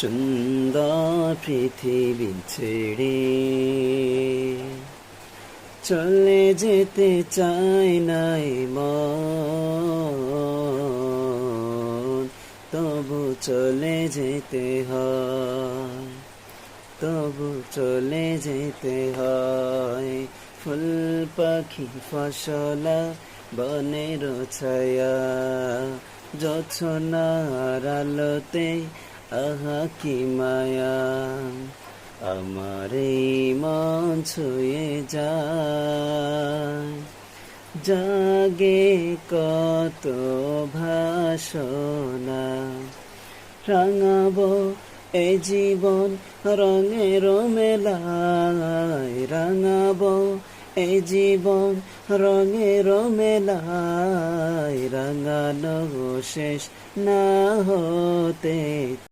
সুন্দর পৃথিবী ছেড়ে চলে যেতে চাই নাই মন, তবু চলে যেতে হয়, তবু চলে যেতে হয়। ফুল পাখি ফসলা বনের ছায়া, জোছনার আলোতে আহা কি মায়া, আমার এই মন ছুঁয়ে যায়। জাগে কত ভাষণা, রাঙাবো এই জীবন রঙের মেলায়, রাঙাবো এই জীবন রঙের মেলায়, রাঙানো শেষ না হতে